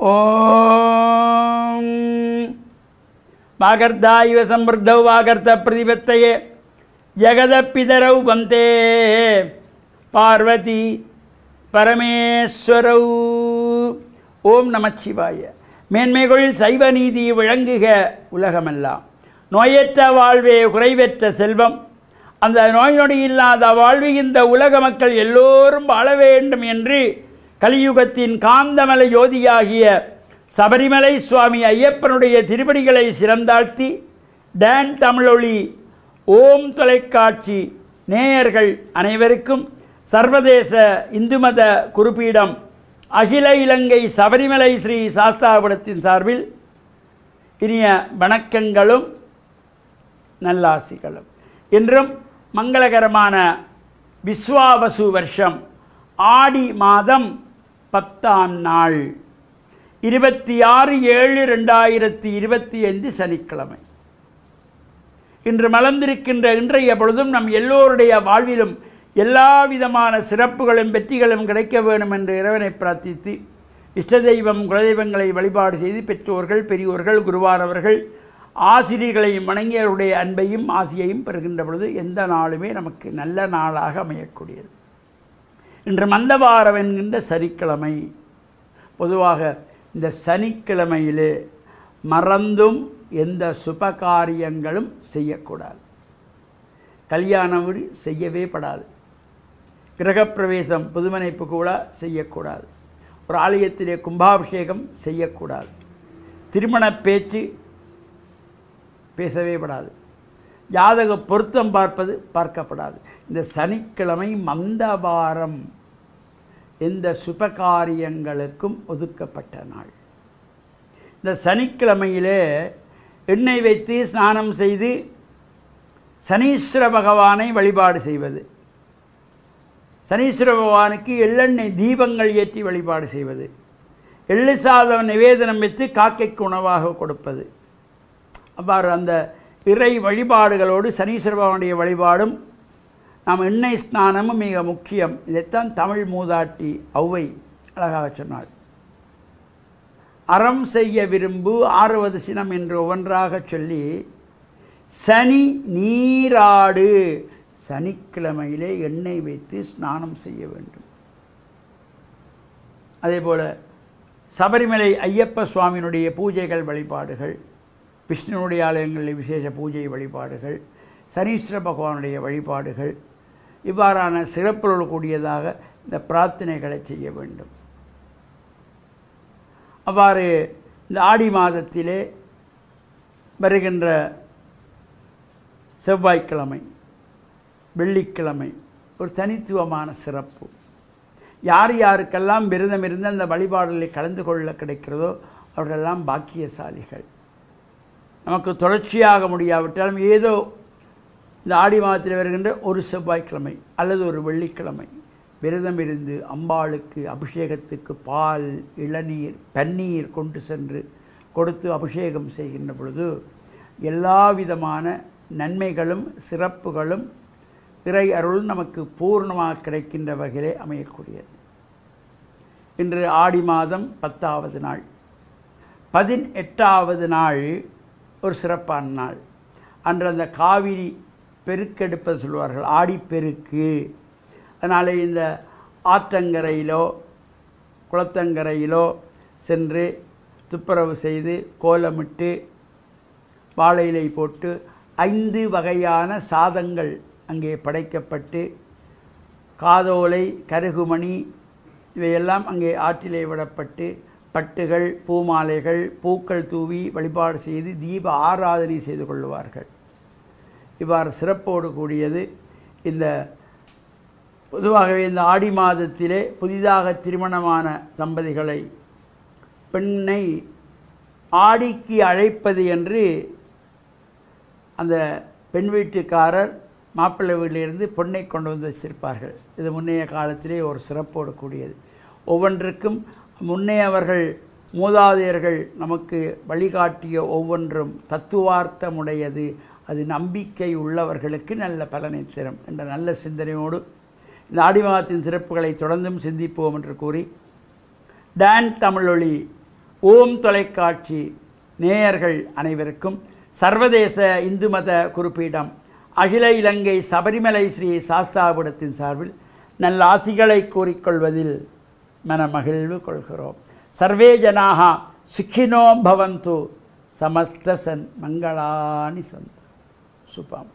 ஓம் வாகர்தாயிவ சம்பிருத்தௌ வாகர்த்த பிரதிபத்தையே ஜெகதப்பிதரௌ வந்தே பார்வதி பரமேஸ்வரௌ. ஓம் நமச்சிவாய. மேன்மைகள் சைவ நீதி விளங்குக உலகமெல்லாம். நோயற்ற வாழ்வே குறைவற்ற செல்வம். அந்த நோய் நொடி இல்லாத வாழ்வு இந்த உலக மக்கள் எல்லோரும் வாழ வேண்டும் என்று கலியுகத்தின் காந்தமலை ஜோதியாகிய சபரிமலை சுவாமி ஐயப்பனுடைய திருப்படிகளை சிறந்தாழ்த்தி டான் தமிழொலி ஓம் தொலைக்காட்சி நேயர்கள் அனைவருக்கும் சர்வதேச இந்து மத குறிப்பீடம் அகில இலங்கை சபரிமலை ஸ்ரீ சாஸ்தாபுரத்தின் சார்பில் இனிய வணக்கங்களும் நல்லாசிகளும். இன்றும் மங்களகரமான விஸ்வாவசு வருஷம் ஆடி மாதம் 10ஆம் நாள் 26/7/2025 சனிக்கிழமை. இன்று மலர்ந்திருக்கின்ற இன்றைய பொழுதும் நம் எல்லோருடைய வாழ்விலும் எல்லா விதமான சிறப்புகளும் வெற்றிகளும் கிடைக்க வேண்டும் என்று இறைவனை பிரார்த்தித்து இஷ்ட தெய்வம் குலதெய்வங்களை வழிபாடு செய்து பெற்றோர்கள் பெரியோர்கள் குருவானவர்கள் ஆசிரியர்களையும் வணங்கியவருடைய அன்பையும் ஆசியையும் பெறுகின்ற பொழுது எந்த நாளுமே நமக்கு நல்ல நாளாக அமையக்கூடியது. இன்று மந்தவாரம் என்கின்ற சனிக்கிழமை. பொதுவாக இந்த சனிக்கிழமையிலே மறந்தும் எந்த சுபகாரியங்களும் செய்யக்கூடாது. கல்யாண வீடு செய்யவே படாது. கிரகப்பிரவேசம் புதுமனைப்பு கூட செய்யக்கூடாது. ஒரு ஆலயத்திலே கும்பாபிஷேகம் செய்யக்கூடாது. திருமண பேச்சு பேசவே படாது. ஜாதக பொருத்தம் பார்க்கப்படாது. இந்த சனிக்கிழமை மந்தவாரம். எந்த சுபகாரியங்களுக்கும் ஒதுக்கப்பட்ட நாள். இந்த சனிக்கிழமையிலே எண்ணெய் வைத்து ஸ்நானம் செய்து சனீஸ்வர பகவானை வழிபாடு செய்வது, சனீஸ்வர பகவானுக்கு எள்ளெண்ணெய் தீபங்கள் ஏற்றி வழிபாடு செய்வது, எள்ளு சாதம் நிவேதனம் வைத்து காக்கைக்கு உணவாக கொடுப்பது, அவ்வாறு அந்த இறை வழிபாடுகளோடு சனீஸ்வர பகவானுடைய வழிபாடும் நாம் எண்ணெய் ஸ்நானமும் மிக முக்கியம். இதைத்தான் தமிழ் மூதாட்டி ஔவை அழகாக சொன்னாள். அறம் செய்ய விரும்பு ஆறுவது சினம் என்று ஒவ்வொன்றாக சொல்லி சனி நீராடு. சனிக்கிழமையிலே எண்ணெய் வைத்து ஸ்நானம் செய்ய வேண்டும். அதேபோல் சபரிமலை ஐயப்ப சுவாமியினுடைய பூஜைகள் வழிபாடுகள், விஷ்ணுனுடைய ஆலயங்களில் விசேஷ பூஜை வழிபாடுகள், சனீஸ்வர பகவானுடைய வழிபாடுகள், இவ்வாறான சிறப்புகளோடு கூடியதாக இந்த பிரார்த்தனைகளை செய்ய வேண்டும். அவ்வாறு இந்த ஆடி மாதத்திலே வருகின்ற செவ்வாய்க்கிழமை வெள்ளிக்கிழமை ஒரு தனித்துவமான சிறப்பு. யார் யாருக்கெல்லாம் விரதம் இருந்து அந்த வழிபாடுகளில் கலந்து கொள்ள கிடைக்கிறதோ அவர்களெல்லாம் பாக்கியசாலிகள். நமக்கு தொடர்ச்சியாக முடியாவிட்டாலும் ஏதோ இந்த ஆடி மாதத்தில் வருகின்ற ஒரு செவ்வாய்க்கிழமை அல்லது ஒரு வெள்ளிக்கிழமை விரதம் இருந்து அம்பாளுக்கு அபிஷேகத்துக்கு பால் இளநீர் பன்னீர் கொண்டு சென்று கொடுத்து அபிஷேகம் செய்கின்ற பொழுது எல்லா விதமான நன்மைகளும் சிறப்புகளும் இறை அருள் நமக்கு பூர்ணமாக கிடைக்கின்ற வகையிலே அமையக்கூடியது. இன்று ஆடி மாதம் 10ஆவது நாள். 18ஆவது நாள் ஒரு சிறப்பான நாள். அன்று அந்த காவிரி பெருக்கெடுப்பது சொல்வார்கள், ஆடிப்பெருக்கு. அதனால் இந்த ஆற்றங்கரையிலோ குளத்தங்கரையிலோ சென்று துப்புரவு செய்து கோலமிட்டு வாழை இலை போட்டு 5 வகையான சாதங்கள் அங்கே படைக்கப்பட்டு காதோலை கருகுமணி இவையெல்லாம் அங்கே ஆற்றிலே விடப்பட்டு பட்டுகள் பூமாலைகள் பூக்கள் தூவி வழிபாடு செய்து தீப ஆராதனை செய்து கொள்வார்கள். இவ்வாறு சிறப்போடு கூடியது. இந்த பொதுவாகவே இந்த ஆடி மாதத்திலே புதிதாக திருமணமான தம்பதிகளை பெண்ணை ஆடிக்கு அழைப்பது என்று அந்த பெண் வீட்டுக்காரர் மாப்பிள்ளை வீட்டிலிருந்து பொண்ணை கொண்டு வந்து வச்சிருப்பார்கள். இது முன்னைய காலத்திலே ஒரு சிறப்போடு கூடியது. ஒவ்வொன்றுக்கும் முன்னே அவர்கள் மூதாதையர்கள் நமக்கு வழிகாட்டிய ஒவ்வொன்றும் தத்துவார்த்தமுடையது. அது நம்பிக்கை உள்ளவர்களுக்கு நல்ல பலனை தரும் என்ற நல்ல சிந்தனையோடு இந்த ஆடி மாதத்தின் சிறப்புகளை தொடர்ந்தும் சிந்திப்போம் என்று கூறி டான் தமிழொலி ஓம் தொலைக்காட்சி நேயர்கள் அனைவருக்கும் சர்வதேச இந்து மத குறிப்பீடம் அகில இலங்கை சபரிமலை ஸ்ரீ சாஸ்தாபுரத்தின் சார்பில் நல்ல ஆசிகளை கூறிக்கொள்வதில் மனமகிழ்வு கொள்கிறோம். சர்வே ஜனாக சுக்கினோ பவந்து சமஸ்த மங்களானி சந்து சுபம்.